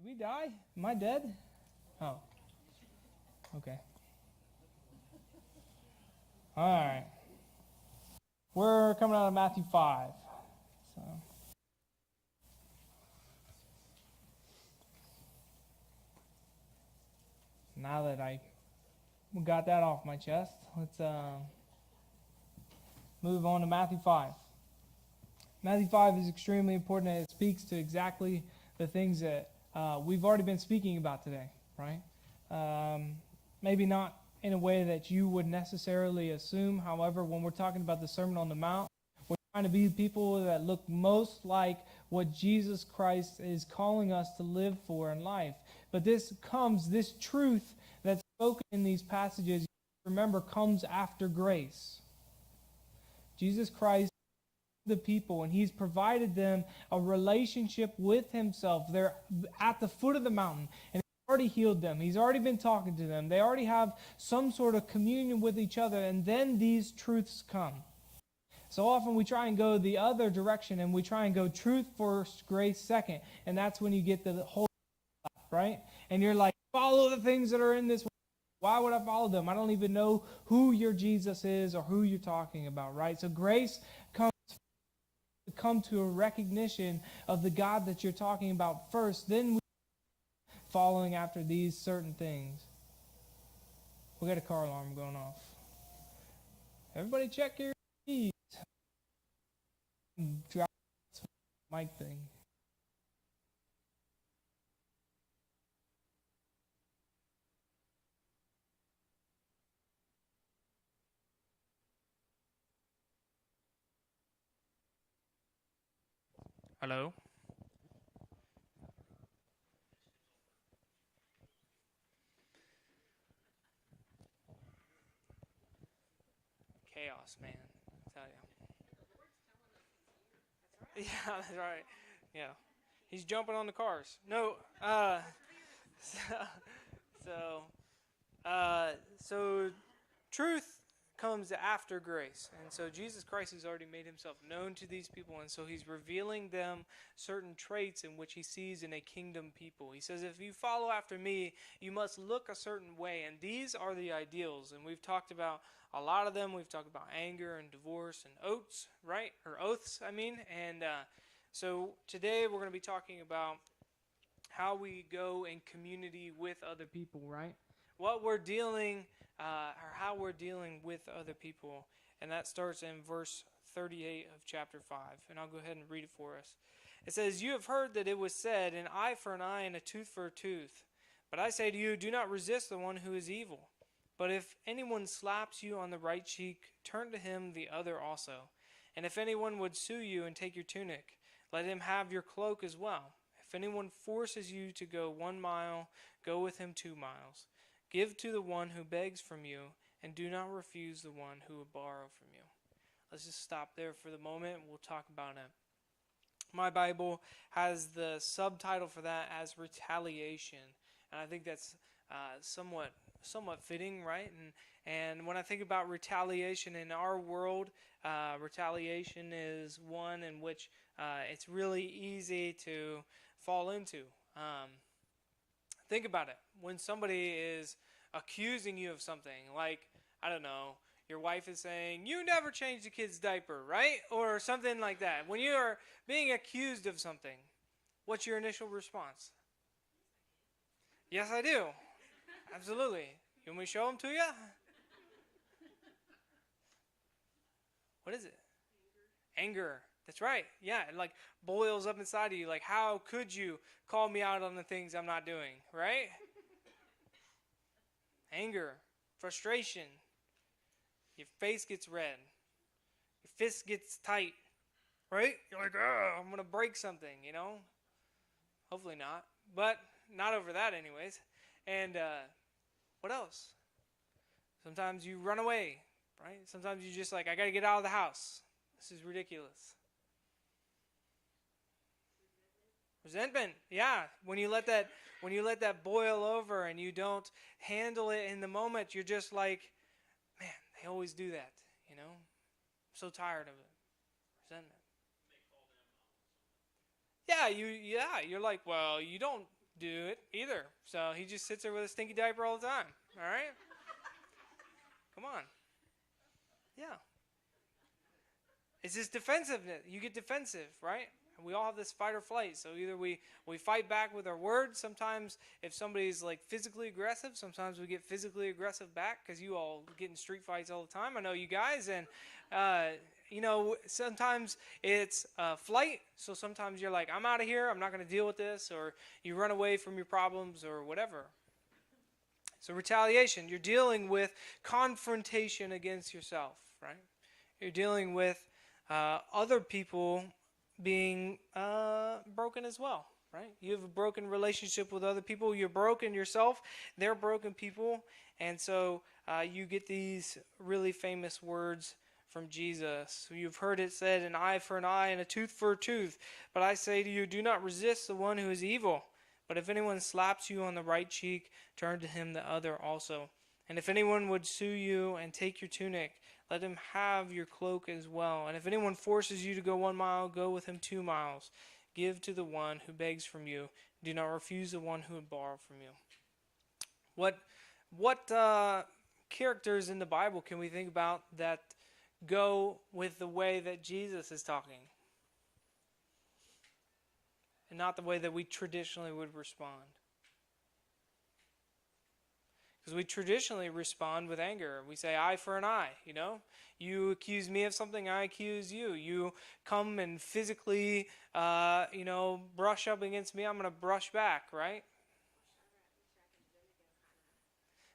Did we die? Am I dead? Oh, okay. All right. We're coming out of Matthew 5. So now that I got that off my chest, let's move on to Matthew 5. Matthew 5 is extremely important, and it speaks to exactly the things that we've already been speaking about today, right? Maybe not in a way that you would necessarily assume. However, when we're talking about the Sermon on the Mount, we're trying to be people that look most like what Jesus Christ is calling us to live for in life. But this truth that's spoken in these passages, remember, comes after grace. Jesus Christ the people, and he's provided them a relationship with himself. They're at the foot of the mountain, and he's already healed them. He's already been talking to them. They already have some sort of communion with each other, and then these truths come. So often we try and go the other direction, and we try and go truth first, grace second, and that's when you get the whole right? And you're like, follow the things that are in this. Why would I follow them? I don't even know who your Jesus is or who you're talking about, right? So grace comes to come to a recognition of the God that you're talking about first, then we following after these certain things. We got a car alarm going off. Everybody check your keys. Drop this mic thing. Hello? Chaos, man. I tell you. Yeah, that's right. Yeah. He's jumping on the cars. No, so, so, so truth comes after grace. And so Jesus Christ has already made himself known to these people, and so he's revealing them certain traits in which he sees in a kingdom people. He says, if you follow after me, you must look a certain way, and these are the ideals. And we've talked about a lot of them. We've talked about anger and divorce and oaths, right? Or oaths, I mean. And so today we're going to be talking about how we go in community with other people, right? What we're dealing, or how we're dealing with other people. And that starts in verse 38 of chapter 5. And I'll go ahead and read it for us. It says, you have heard that it was said, an eye for an eye and a tooth for a tooth. But I say to you, do not resist the one who is evil. But if anyone slaps you on the right cheek, turn to him the other also. And if anyone would sue you and take your tunic, let him have your cloak as well. If anyone forces you to go 1 mile, go with him 2 miles. Give to the one who begs from you, and do not refuse the one who would borrow from you. Let's just stop there for the moment. We'll talk about it. My Bible has the subtitle for that as retaliation, and I think that's somewhat fitting, right? And when I think about retaliation in our world, retaliation is one in which it's really easy to fall into. Think about it. When somebody is accusing you of something, like, I don't know, your wife is saying, you never changed the kid's diaper, right? Or something like that. When you are being accused of something, what's your initial response? Yes, I do. Absolutely. You want me to show them to you? What is it? Anger. That's right. Yeah, it like boils up inside of you. Like, how could you call me out on the things I'm not doing, right? Anger, frustration. Your face gets red. Your fist gets tight, right? You're like, oh, I'm going to break something, you know? Hopefully not. But not over that anyways. And what else? Sometimes you run away, right? Sometimes you just like, I got to get out of the house. This is ridiculous. Resentment, yeah. When you let that boil over and you don't handle it in the moment, you're just like, man, they always do that, you know? I'm so tired of it. Resentment. You're like, well, you don't do it either. So he just sits there with a stinky diaper all the time. All right? Come on. Yeah. It's just defensiveness. You get defensive, right? And we all have this fight or flight. So either we fight back with our words. Sometimes if somebody's like physically aggressive, sometimes we get physically aggressive back because you all get in street fights all the time. I know you guys. And, sometimes it's flight. So sometimes you're like, I'm out of here. I'm not going to deal with this. Or you run away from your problems or whatever. So retaliation, you're dealing with confrontation against yourself, right? You're dealing with other people being broken as well, right? You have a broken relationship with other people. You're broken yourself. They're broken people. And so you get these really famous words from Jesus. You've heard it said, an eye for an eye and a tooth for a tooth. But I say to you, do not resist the one who is evil. But if anyone slaps you on the right cheek, turn to him the other also. And if anyone would sue you and take your tunic, let him have your cloak as well. And if anyone forces you to go 1 mile, go with him 2 miles. Give to the one who begs from you. Do not refuse the one who would borrow from you. What characters in the Bible can we think about that go with the way that Jesus is talking? And not the way that we traditionally would respond. Because we traditionally respond with anger. We say eye for an eye, you know. You accuse me of something, I accuse you. You come and physically, brush up against me, I'm going to brush back, right?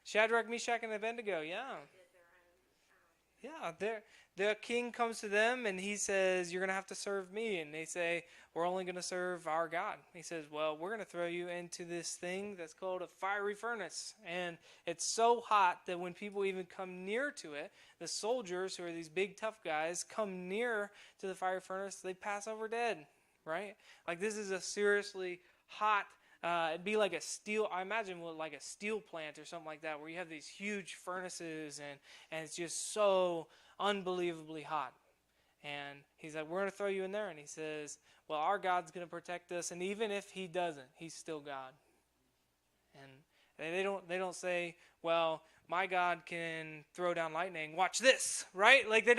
Shadrach, Meshach, and Abednego, yeah. Yeah, the king comes to them and he says, you're going to have to serve me. And they say, we're only going to serve our God. He says, well, we're going to throw you into this thing that's called a fiery furnace. And it's so hot that when people even come near to it, the soldiers, who are these big tough guys, come near to the fiery furnace, they pass over dead, right? Like this is a seriously hot it'd be like a steel, I imagine like a steel plant or something like that, where you have these huge furnaces and it's just so unbelievably hot. And he's like, we're going to throw you in there. And he says, well, our God's going to protect us. And even if he doesn't, he's still God. And they don't say, well, my God can throw down lightning. Watch this, right? Like they're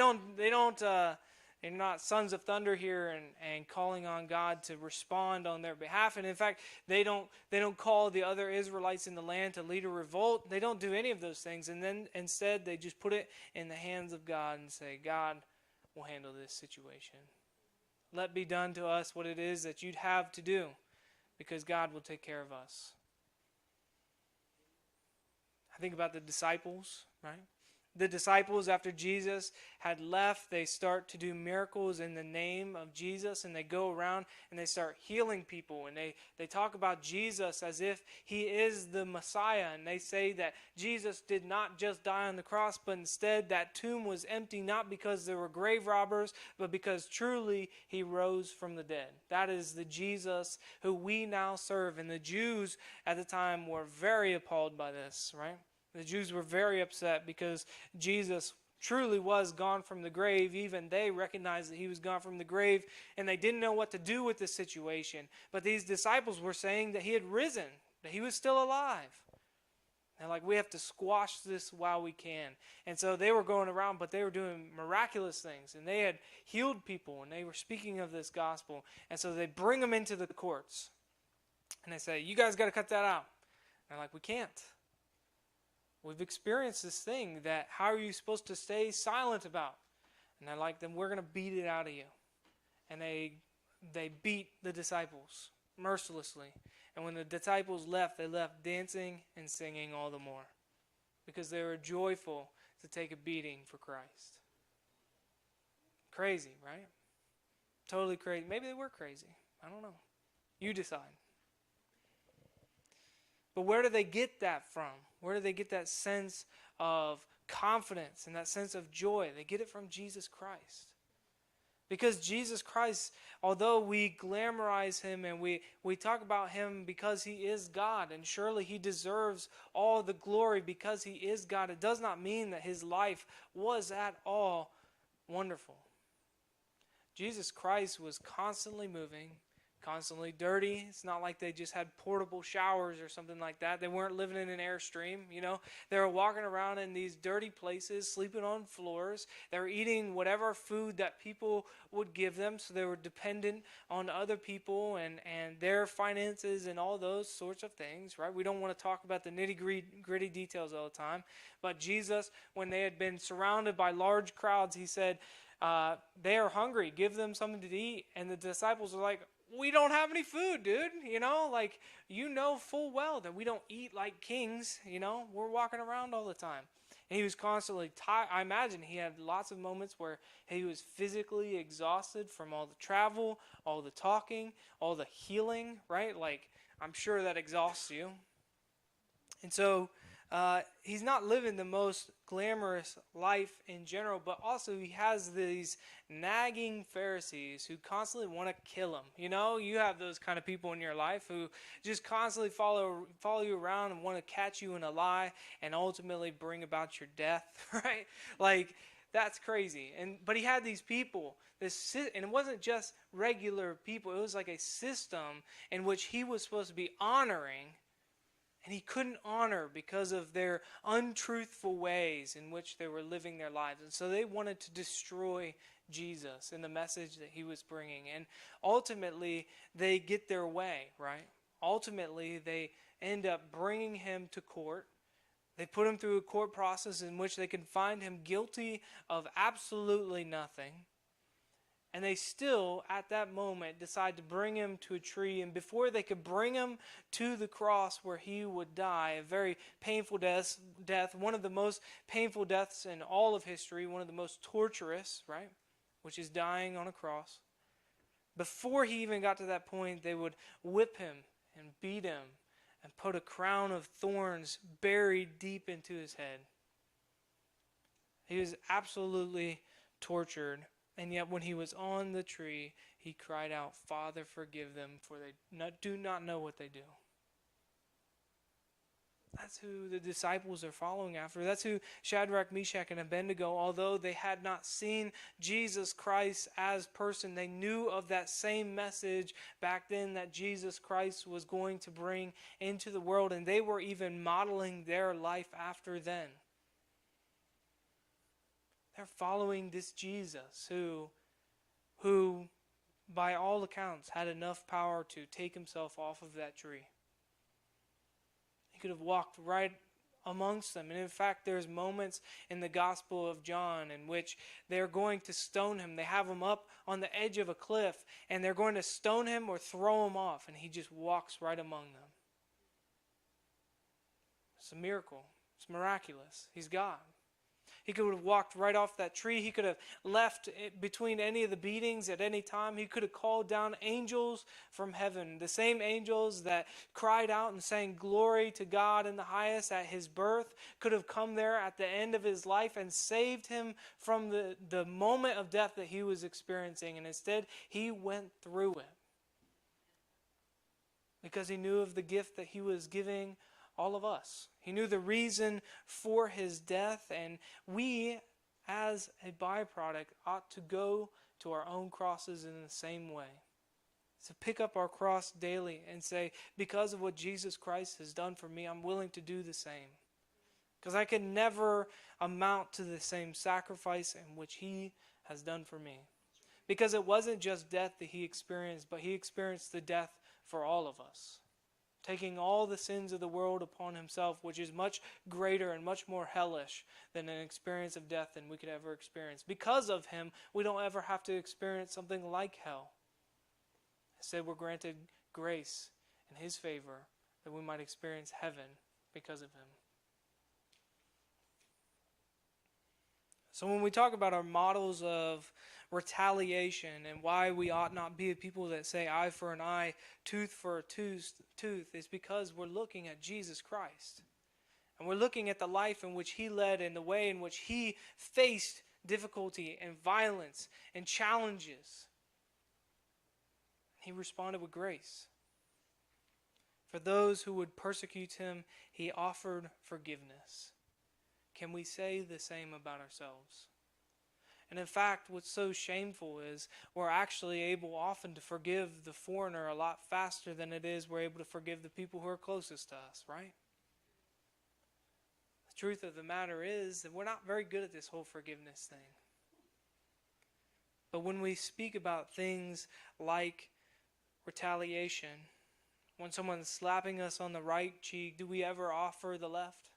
not sons of thunder here and calling on God to respond on their behalf. And in fact, they don't call the other Israelites in the land to lead a revolt. They don't do any of those things. And then instead, they just put it in the hands of God and say, God will handle this situation. Let be done to us what it is that you'd have to do, because God will take care of us. I think about the disciples, right? The disciples, after Jesus had left, they start to do miracles in the name of Jesus, and they go around and they start healing people, and they talk about Jesus as if he is the Messiah, and they say that Jesus did not just die on the cross, but instead that tomb was empty, not because there were grave robbers, but because truly he rose from the dead. That is the Jesus who we now serve, and the Jews at the time were very appalled by this, right? The Jews were very upset because Jesus truly was gone from the grave. Even they recognized that he was gone from the grave, and they didn't know what to do with the situation. But these disciples were saying that he had risen, that he was still alive. And like, we have to squash this while we can. And so they were going around, but they were doing miraculous things, and they had healed people, and they were speaking of this gospel. And so they bring them into the courts, and they say, you guys got to cut that out. And they're like, we can't. We've experienced this thing that how are you supposed to stay silent about? And they're like, then we're going to beat it out of you. And they beat the disciples mercilessly. And when the disciples left, they left dancing and singing all the more, because they were joyful to take a beating for Christ. Crazy, right? Totally crazy. Maybe they were crazy. I don't know. You decide. But where do they get that from? Where do they get that sense of confidence and that sense of joy? They get it from Jesus Christ. Because Jesus Christ, although we glamorize him and we talk about him because he is God, and surely he deserves all the glory because he is God, it does not mean that his life was at all wonderful. Jesus Christ was constantly moving, constantly dirty. It's not like they just had portable showers or something like that. They weren't living in an Airstream, you know. They were walking around in these dirty places, sleeping on floors. They were eating whatever food that people would give them, so they were dependent on other people and their finances and all those sorts of things, right? We don't want to talk about the nitty-gritty details all the time, but Jesus, when they had been surrounded by large crowds, he said, they are hungry, give them something to eat. And the disciples are like, we don't have any food, dude. You know, like, you know full well that we don't eat like kings. You know, we're walking around all the time. And he was constantly tired. I imagine he had lots of moments where he was physically exhausted from all the travel, all the talking, all the healing, right? Like, I'm sure that exhausts you. And so he's not living the most glamorous life in general, but also he has these nagging Pharisees who constantly want to kill him. You know, you have those kind of people in your life who just constantly follow you around and want to catch you in a lie and ultimately bring about your death, right? Like, that's crazy. But he had these people, and it wasn't just regular people. It was like a system in which he was supposed to be honoring, and he couldn't honor because of their untruthful ways in which they were living their lives. And so they wanted to destroy Jesus and the message that he was bringing. And ultimately, they get their way, right? Ultimately, they end up bringing him to court. They put him through a court process in which they can find him guilty of absolutely nothing. And they still, at that moment, decide to bring him to a tree. And before they could bring him to the cross where he would die, a very painful death, one of the most painful deaths in all of history, one of the most torturous, right? Which is dying on a cross. Before he even got to that point, they would whip him and beat him and put a crown of thorns buried deep into his head. He was absolutely tortured. And yet when he was on the tree, he cried out, "Father, forgive them, for they do not know what they do." That's who the disciples are following after. That's who Shadrach, Meshach, and Abednego, although they had not seen Jesus Christ as person, they knew of that same message back then that Jesus Christ was going to bring into the world. And they were even modeling their life after then. They're following this Jesus who, by all accounts, had enough power to take himself off of that tree. He could have walked right amongst them. And in fact, there's moments in the Gospel of John in which they're going to stone him. They have him up on the edge of a cliff, and they're going to stone him or throw him off, and he just walks right among them. It's a miracle. It's miraculous. He's God. He could have walked right off that tree. He could have left between any of the beatings at any time. He could have called down angels from heaven. The same angels that cried out and sang glory to God in the highest at his birth could have come there at the end of his life and saved him from the moment of death that he was experiencing. And instead, he went through it because he knew of the gift that he was giving all of us. He knew the reason for his death, and we, as a byproduct, ought to go to our own crosses in the same way. To pick up our cross daily and say, because of what Jesus Christ has done for me, I'm willing to do the same. Because I can never amount to the same sacrifice in which he has done for me. Because it wasn't just death that he experienced, but he experienced the death for all of us. Taking all the sins of the world upon himself, which is much greater and much more hellish than an experience of death than we could ever experience. Because of him, we don't ever have to experience something like hell. Instead, we're granted grace in his favor that we might experience heaven because of him. So when we talk about our models of retaliation and why we ought not be a people that say eye for an eye, tooth for a tooth, is because we're looking at Jesus Christ. And we're looking at the life in which he led and the way in which he faced difficulty and violence and challenges. He responded with grace. For those who would persecute him, he offered forgiveness. Can we say the same about ourselves? And in fact, what's so shameful is we're actually able often to forgive the foreigner a lot faster than it is we're able to forgive the people who are closest to us, right? The truth of the matter is that we're not very good at this whole forgiveness thing. But when we speak about things like retaliation, when someone's slapping us on the right cheek, do we ever offer the left?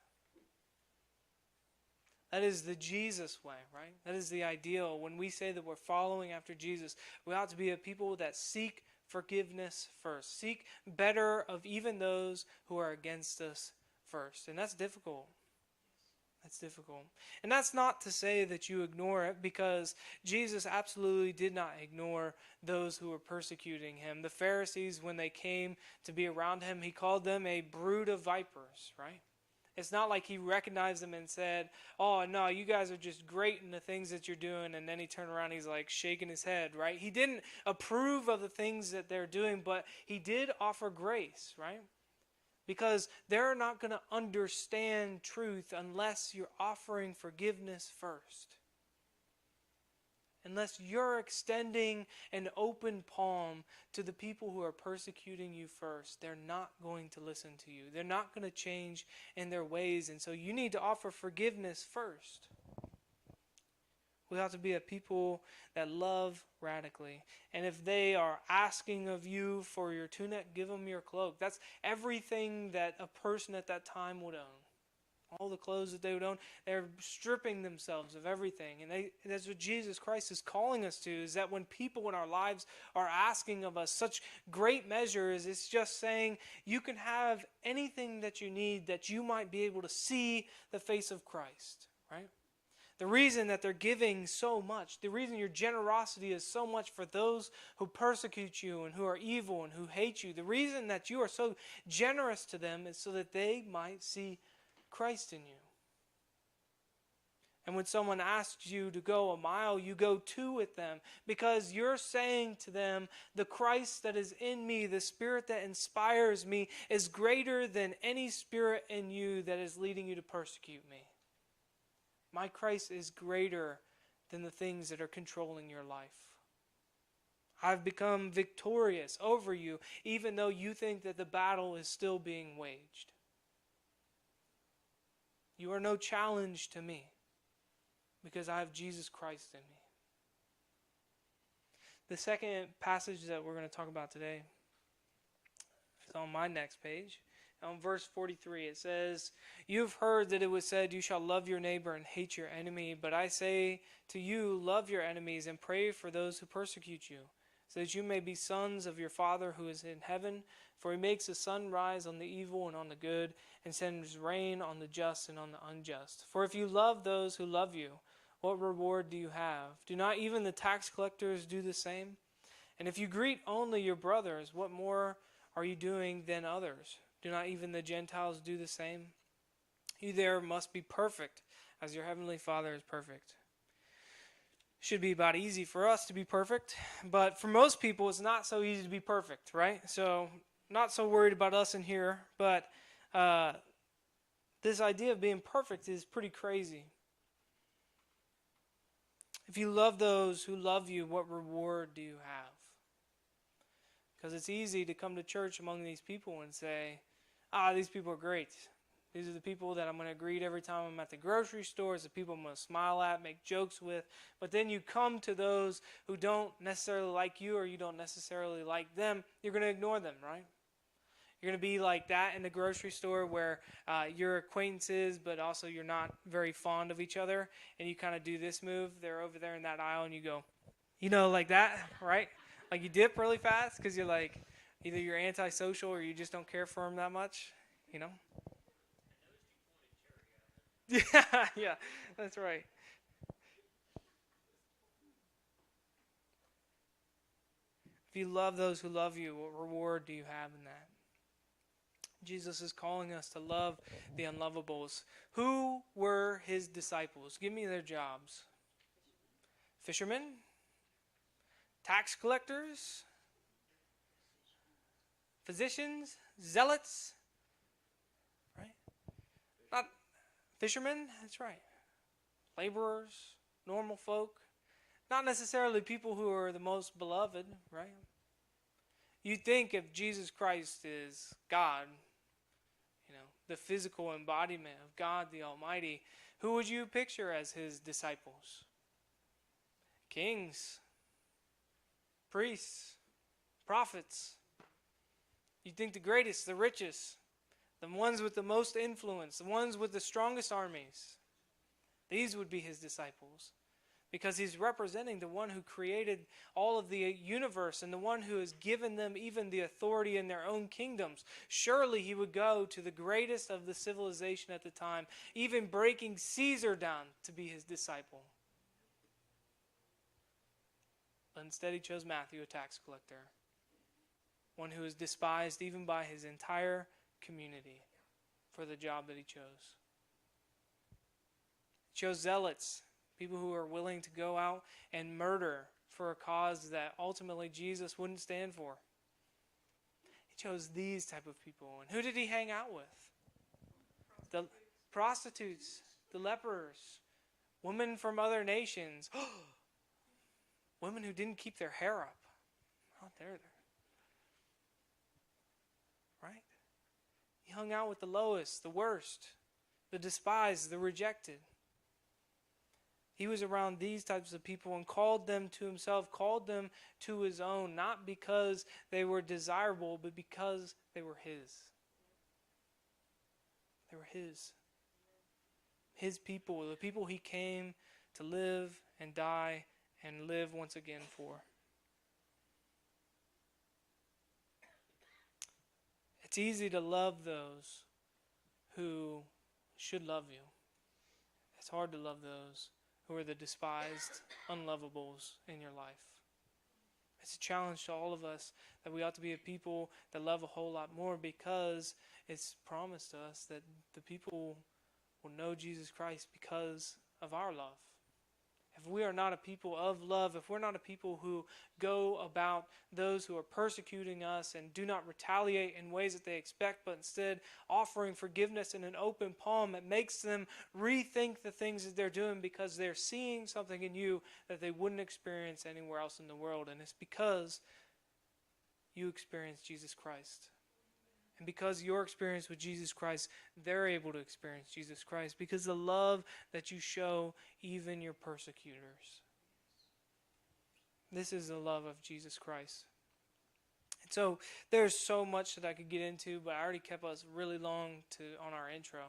That is the Jesus way, right? That is the ideal. When we say that we're following after Jesus, we ought to be a people that seek forgiveness first. Seek better of even those who are against us first. And that's difficult. That's difficult. And that's not to say that you ignore it, because Jesus absolutely did not ignore those who were persecuting him. The Pharisees, when they came to be around him, he called them a brood of vipers, right? It's not like he recognized them and said, oh, no, you guys are just great in the things that you're doing. And then he turned around and he's like shaking his head, right? He didn't approve of the things that they're doing, but he did offer grace, right? Because they're not going to understand truth unless you're offering forgiveness first. Unless you're extending an open palm to the people who are persecuting you first, they're not going to listen to you. They're not going to change in their ways. And so you need to offer forgiveness first. We ought to be a people that love radically. And if they are asking of you for your tunic, give them your cloak. That's everything that a person at that time would own. All the clothes that they would own, they're stripping themselves of everything. And that's what Jesus Christ is calling us to, is that when people in our lives are asking of us such great measures, it's just saying you can have anything that you need that you might be able to see the face of Christ, right? The reason that they're giving so much, the reason your generosity is so much for those who persecute you and who are evil and who hate you, the reason that you are so generous to them is so that they might see Christ in you. And when someone asks you to go a mile, you go 2 with them, because you're saying to them, the Christ that is in me, the Spirit that inspires me, is greater than any spirit in you that is leading you to persecute me. My Christ is greater than the things that are controlling your life. I've become victorious over you, even though you think that the battle is still being waged. You are no challenge to me, because I have Jesus Christ in me. The second passage that we're going to talk about today is on my next page. On verse 43, it says, "You have heard that it was said, you shall love your neighbor and hate your enemy. But I say to you, love your enemies and pray for those who persecute you, so that you may be sons of your Father who is in heaven. For he makes the sun rise on the evil and on the good, and sends rain on the just and on the unjust. For if you love those who love you, what reward do you have? Do not even the tax collectors do the same? And if you greet only your brothers, what more are you doing than others? Do not even the Gentiles do the same? You there must be perfect, as your heavenly Father is perfect." Should be about easy for us to be perfect, but for most people it's not so easy to be perfect, right? So not so worried about us in here, but this idea of being perfect is pretty crazy. If you love those who love you, what reward do you have? Because it's easy to come to church among these people and say, these people are great. These are the people that I'm going to greet every time I'm at the grocery store. It's the people I'm going to smile at, make jokes with. But then you come to those who don't necessarily like you, or you don't necessarily like them. You're going to ignore them, right? You're going to be like that in the grocery store, where you're acquaintances, but also you're not very fond of each other. And you kind of do this move. They're over there in that aisle, and you go, like that, right? Like you dip really fast because you're like, either you're antisocial or you just don't care for them that much, Yeah, that's right. If you love those who love you, what reward do you have in that? Jesus is calling us to love the unlovables. Who were his disciples? Give me their jobs. Fishermen? Tax collectors? Physicians? Zealots? Right? Not fishermen? That's right. Laborers? Normal folk? Not necessarily people who are the most beloved, right? You think if Jesus Christ is God, the physical embodiment of God the Almighty, who would you picture as his disciples? Kings, priests, prophets. You think the greatest, the richest, the ones with the most influence, the ones with the strongest armies. These would be his disciples. Because he's representing the one who created all of the universe and the one who has given them even the authority in their own kingdoms. Surely he would go to the greatest of the civilization at the time, even breaking Caesar down to be his disciple. But instead he chose Matthew, a tax collector, one who is despised even by his entire community for the job that he chose. He chose zealots, people who are willing to go out and murder for a cause that ultimately Jesus wouldn't stand for. He chose these type of people. And who did he hang out with? The prostitutes, the lepers, women from other nations, women who didn't keep their hair up. Oh, there. Right? He hung out with the lowest, the worst, the despised, the rejected. He was around these types of people and called them to himself, called them to his own, not because they were desirable, but because they were his. They were his. His people, the people he came to live and die and live once again for. It's easy to love those who should love you. It's hard to love those who are the despised, unlovables in your life. It's a challenge to all of us that we ought to be a people that love a whole lot more, because it's promised to us that the people will know Jesus Christ because of our love. If we are not a people of love, if we're not a people who go about those who are persecuting us and do not retaliate in ways that they expect, but instead offering forgiveness in an open palm, it makes them rethink the things that they're doing, because they're seeing something in you that they wouldn't experience anywhere else in the world. And it's because you experienced Jesus Christ. And because your experience with Jesus Christ, they're able to experience Jesus Christ, because the love that you show even your persecutors. This is the love of Jesus Christ. And so there's so much that I could get into, but I already kept us really long on our intro.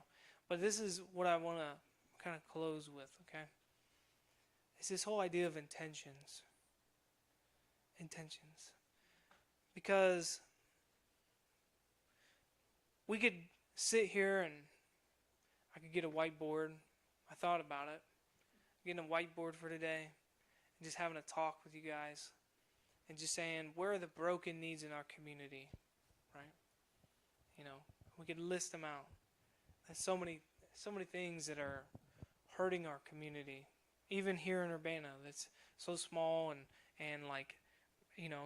But this is what I want to kind of close with, okay? It's this whole idea of intentions. Intentions. Because we could sit here and I could get a whiteboard. I thought about it. Getting a whiteboard for today and just having a talk with you guys and just saying, where are the broken needs in our community, right? We could list them out. There's so many things that are hurting our community. Even here in Urbana, that's so small and like,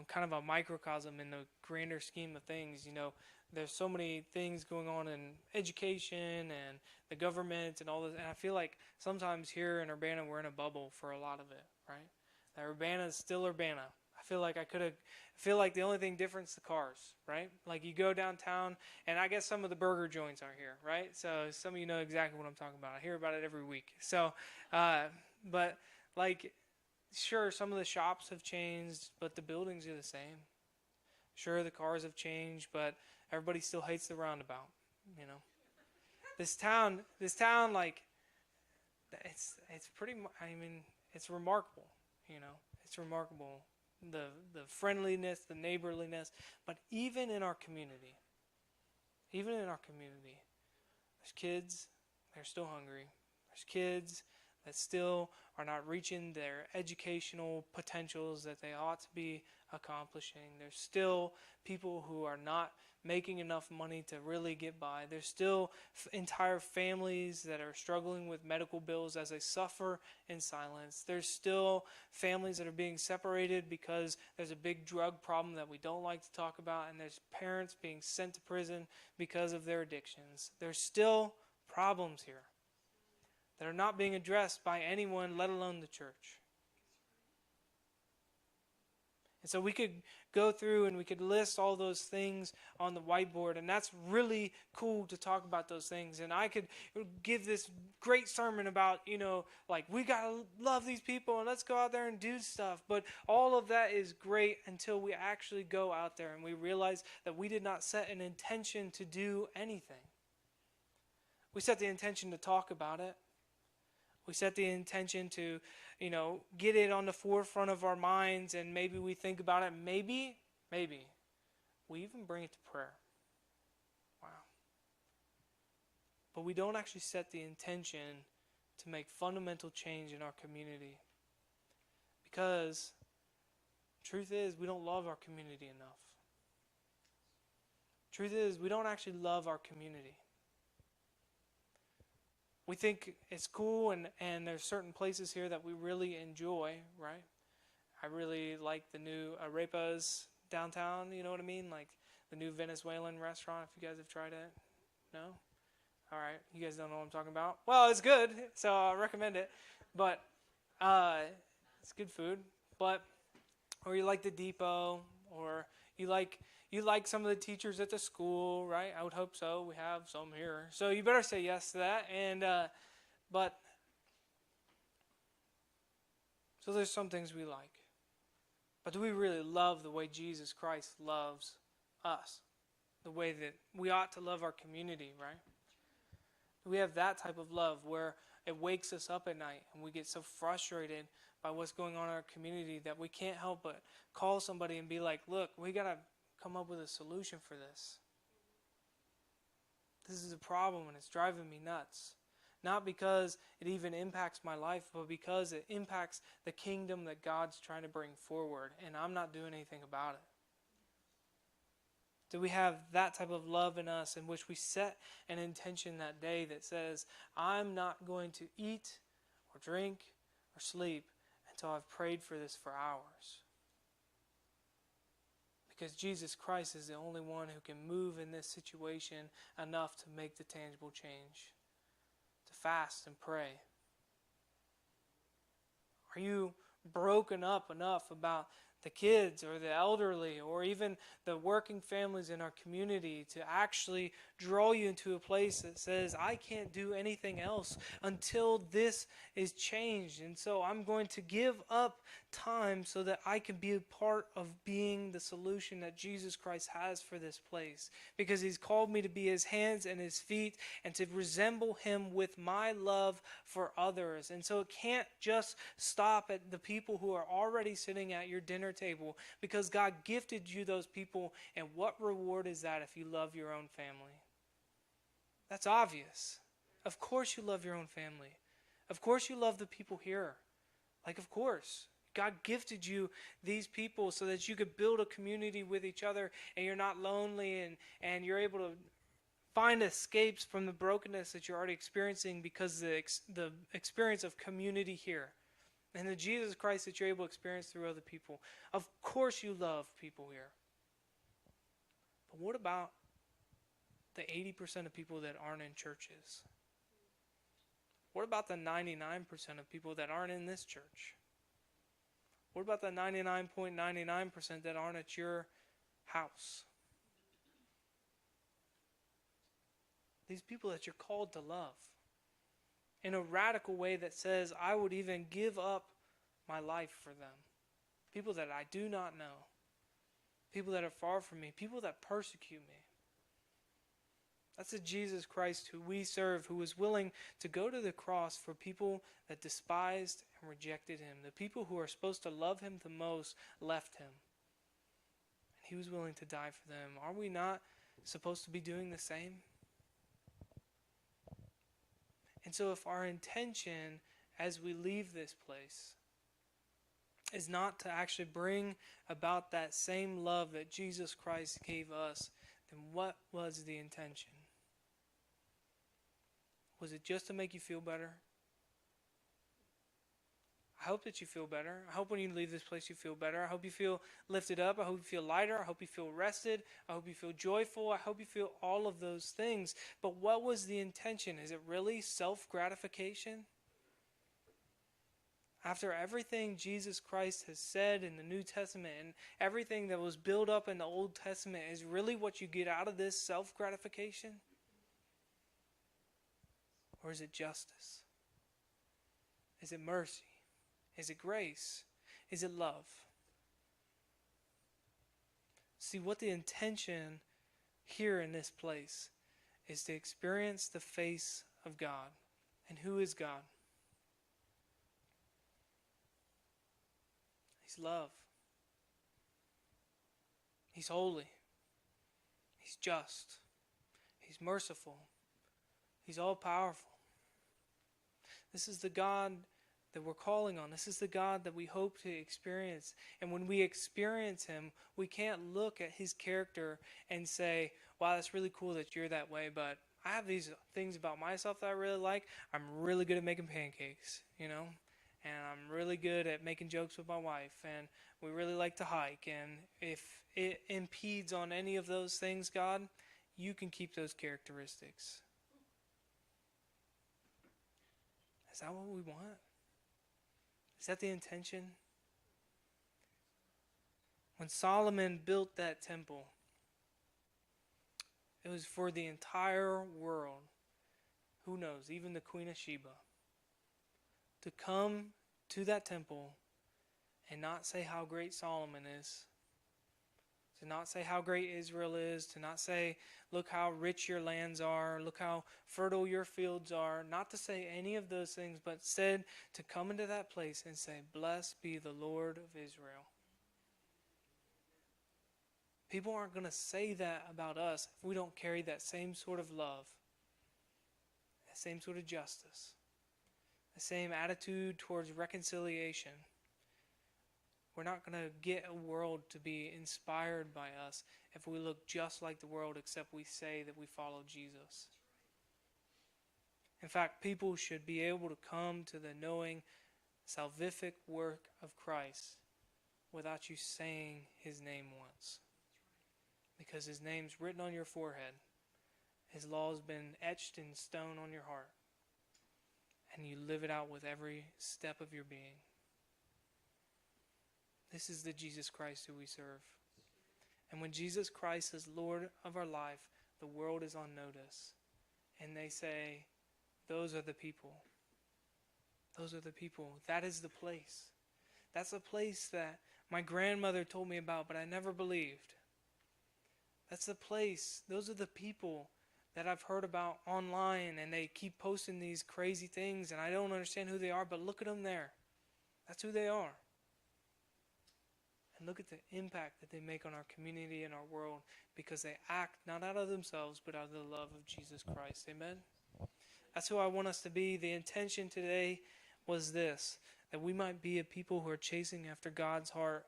kind of a microcosm in the grander scheme of things. There's so many things going on in education and the government and all this. And I feel like sometimes here in Urbana, we're in a bubble for a lot of it, right? That Urbana is still Urbana. I feel like the only thing different is the cars, right? Like you go downtown, and I guess some of the burger joints are here, right? So some of you know exactly what I'm talking about. I hear about it every week. So, but like, sure, some of the shops have changed, but the buildings are the same. Sure, the cars have changed, but everybody still hates the roundabout, This town, like, it's pretty, it's remarkable, It's remarkable, the friendliness, the neighborliness. But even in our community, there's kids, they're still hungry. There's kids that still are not reaching their educational potentials that they ought to be accomplishing. There's still people who are not making enough money to really get by. There's still entire families that are struggling with medical bills as they suffer in silence. There's still families that are being separated because there's a big drug problem that we don't like to talk about, and there's parents being sent to prison because of their addictions. There's still problems here that are not being addressed by anyone, let alone the church. And so we could go through and we could list all those things on the whiteboard, and that's really cool to talk about those things. And I could give this great sermon about, like, we got to love these people and let's go out there and do stuff. But all of that is great until we actually go out there and we realize that we did not set an intention to do anything. We set the intention to talk about it. We set the intention to, get it on the forefront of our minds, and maybe we think about it. Maybe, we even bring it to prayer. Wow. But we don't actually set the intention to make fundamental change in our community. Because truth is, we don't love our community enough. Truth is, we don't actually love our community. We think it's cool, and there's certain places here that we really enjoy, right? I really like the new arepas downtown, you know what I mean? Like the new Venezuelan restaurant, if you guys have tried it. No? All right, you guys don't know what I'm talking about. Well, it's good, so I recommend it. But it's good food. Or you like the Depot, or you like some of the teachers at the school, right? I would hope so. We have some here. So you better say yes to that. So there's some things we like. But do we really love the way Jesus Christ loves us? The way that we ought to love our community, right? Do we have that type of love where it wakes us up at night and we get so frustrated by what's going on in our community that we can't help but call somebody and be like, look, we got to come up with a solution for this. This is a problem and it's driving me nuts. Not because it even impacts my life, but because it impacts the kingdom that God's trying to bring forward, and I'm not doing anything about it. Do we have that type of love in us in which we set an intention that day that says, I'm not going to eat or drink or sleep until I've prayed for this for hours? Because Jesus Christ is the only one who can move in this situation enough to make the tangible change. To fast and pray. Are you broken up enough about the kids or the elderly or even the working families in our community to actually draw you into a place that says, I can't do anything else until this is changed. And so I'm going to give up time so that I can be a part of being the solution that Jesus Christ has for this place. Because He's called me to be His hands and His feet and to resemble Him with my love for others. And so it can't just stop at the people who are already sitting at your dinner table, because God gifted you those people, and what reward is that if you love your own family? That's obvious. Of course you love your own family. Of course you love the people here. Of course. God gifted you these people so that you could build a community with each other, and you're not lonely, and you're able to find escapes from the brokenness that you're already experiencing because of the experience of community here. And the Jesus Christ that you're able to experience through other people. Of course you love people here. But what about the 80% of people that aren't in churches? What about the 99% of people that aren't in this church? What about the 99.99% that aren't at your house? These people that you're called to love. In a radical way that says, I would even give up my life for them. People that I do not know. People that are far from me. People that persecute me. That's the Jesus Christ who we serve, who was willing to go to the cross for people that despised and rejected Him. The people who are supposed to love Him the most left Him. And He was willing to die for them. Are we not supposed to be doing the same? And so if our intention as we leave this place is not to actually bring about that same love that Jesus Christ gave us, then what was the intention? Was it just to make you feel better? I hope that you feel better. I hope when you leave this place you feel better. I hope you feel lifted up. I hope you feel lighter. I hope you feel rested. I hope you feel joyful. I hope you feel all of those things. But what was the intention? Is it really self-gratification? After everything Jesus Christ has said in the New Testament and everything that was built up in the Old Testament is really what you get out of this self-gratification? Or is it justice? Is it mercy? Is it grace? Is it love? See, what the intention here in this place is to experience the face of God. And who is God? He's love. He's holy. He's just. He's merciful. He's all-powerful. This is the God that we're calling on. This is the God that we hope to experience. And when we experience Him, we can't look at His character and say, wow, that's really cool that you're that way, but I have these things about myself that I really like. I'm really good at making pancakes, and I'm really good at making jokes with my wife, and we really like to hike. And if it impedes on any of those things, God, you can keep those characteristics. Is that what we want? Is that the intention? When Solomon built that temple, it was for the entire world. Who knows, even the Queen of Sheba, to come to that temple and not say how great Solomon is, to not say how great Israel is, to not say, look how rich your lands are, look how fertile your fields are, not to say any of those things, but instead to come into that place and say, blessed be the Lord of Israel. People aren't going to say that about us if we don't carry that same sort of love, that same sort of justice, the same attitude towards reconciliation. We're not going to get a world to be inspired by us if we look just like the world, except we say that we follow Jesus. In fact, people should be able to come to the knowing salvific work of Christ without you saying His name once. Because His name's written on your forehead. His law has been etched in stone on your heart. And you live it out with every step of your being. This is the Jesus Christ who we serve. And when Jesus Christ is Lord of our life, the world is on notice. And they say, those are the people. Those are the people. That is the place. That's a place that my grandmother told me about, but I never believed. That's the place. Those are the people that I've heard about online, and they keep posting these crazy things, and I don't understand who they are, but look at them there. That's who they are. And look at the impact that they make on our community and our world, because they act not out of themselves, but out of the love of Jesus Christ. Amen? That's who I want us to be. The intention today was this, that we might be a people who are chasing after God's heart,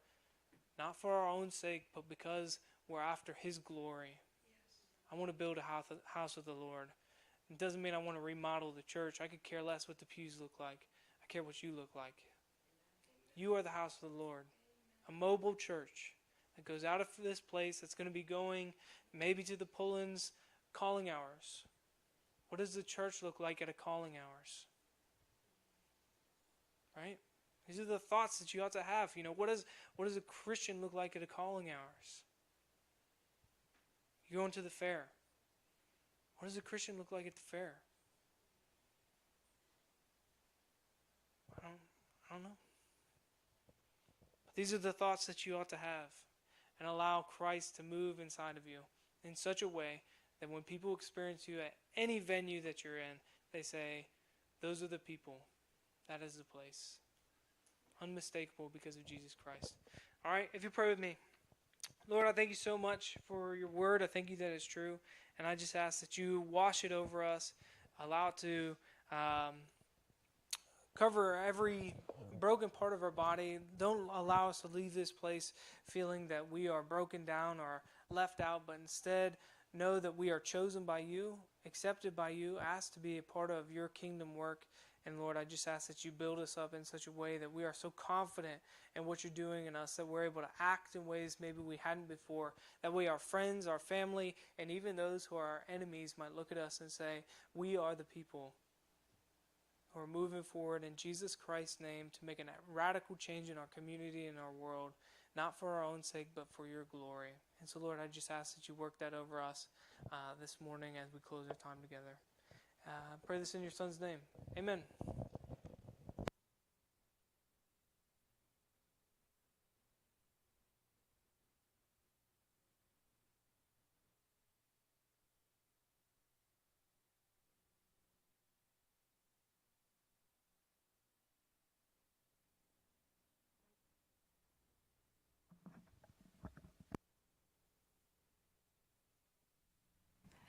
not for our own sake, but because we're after His glory. I want to build a house of the Lord. It doesn't mean I want to remodel the church. I could care less what the pews look like. I care what you look like. You are the house of the Lord. A mobile church that goes out of this place, that's going to be going maybe to the pull-ins calling hours. What does the church look like at a calling hours? Right? These are the thoughts that you ought to have. What does a Christian look like at a calling hours? You're going to the fair. What does a Christian look like at the fair? I don't know. But these are the thoughts that you ought to have, and allow Christ to move inside of you in such a way that when people experience you at any venue that you're in, they say, those are the people. That is the place. Unmistakable because of Jesus Christ. All right, if you pray with me. Lord, I thank you so much for your word. I thank you that it's true. And I just ask that you wash it over us. Allow it to cover every broken part of our body. Don't allow us to leave this place feeling that we are broken down or left out, but instead know that we are chosen by you, accepted by you, asked to be a part of your kingdom work. And Lord, I just ask that you build us up in such a way that we are so confident in what you're doing in us, that we're able to act in ways maybe we hadn't before. That way our friends, our family, and even those who are our enemies might look at us and say, we are the people we're moving forward in Jesus Christ's name to make a radical change in our community and our world, not for our own sake, but for your glory. And so, Lord, I just ask that you work that over us this morning as we close our time together. I pray this in your Son's name. Amen.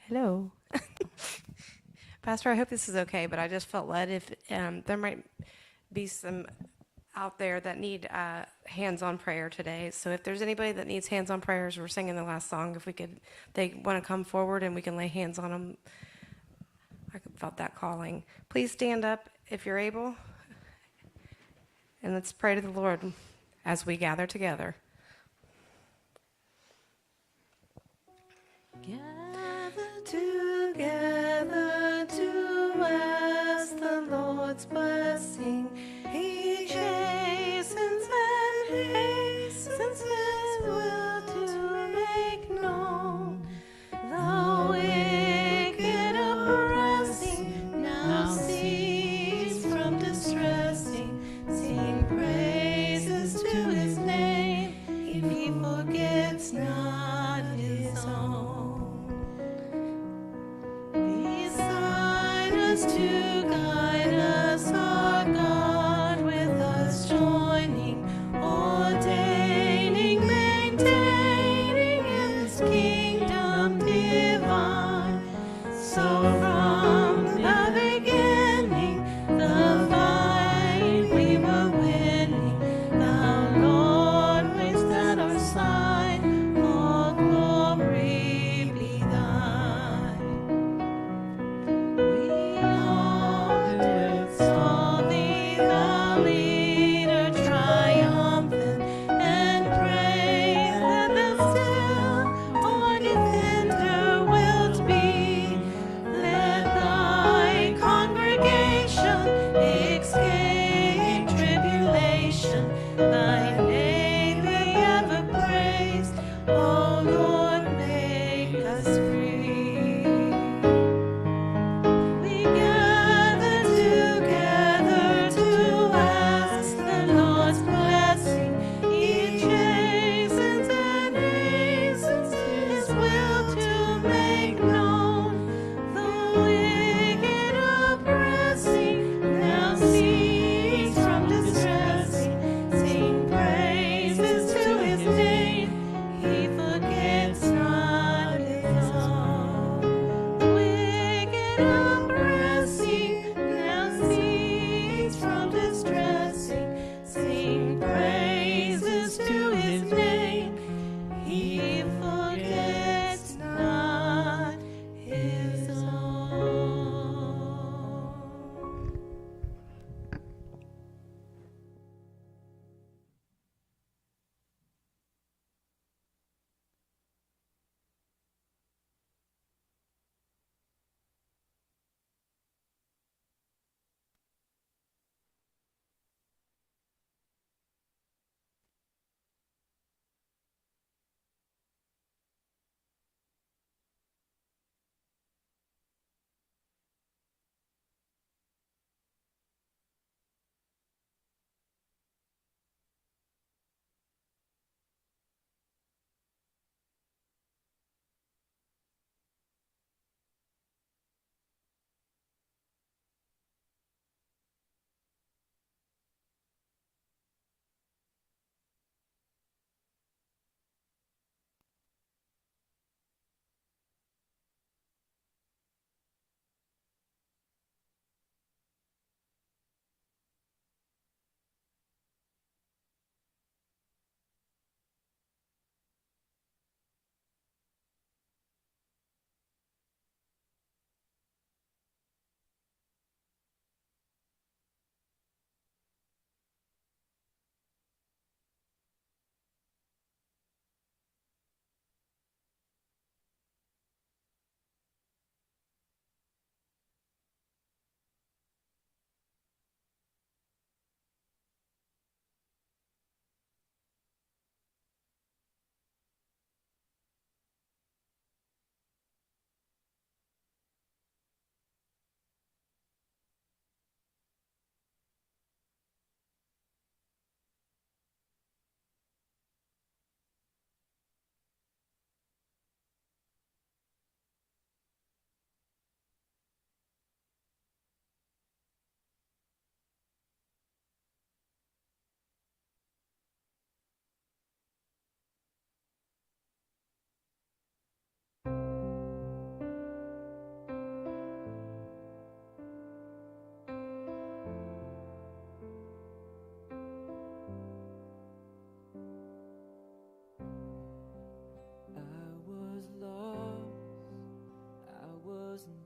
Hello. Pastor, I hope this is okay, but I just felt led if there might be some out there that need hands-on prayer today. So if there's anybody that needs hands-on prayers, we're singing the last song. If we could, they want to come forward and we can lay hands on them. I felt that calling. Please stand up if you're able. And let's pray to the Lord as we gather together. Gather together to ask the Lord's blessing. He chastens and hastens his will to make known the wicked oppressing. Now cease from distressing. Sing praises to his name. He forgets not his own. Beside us to guide us, our God with us joining, ordaining, maintaining his kingdom divine. So from the beginning, the fight we were winning, the Lord was at our side, all glory be thine. We know to exalt thee, the leader triumphant, and pray that thou still on defender wilt be. Let thy congregation escape tribulation, thy name be ever praised, O Lord, make us free. We gather together to ask the Lord's blessing. He chastens and hastens his will to make known the wicked oppressing. Now cease from distressing. Sing praises to his name. He forgets not his own. Wicked oppressing, now cease from distressing. Sing praises to his name. He forgets not his own.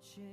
change.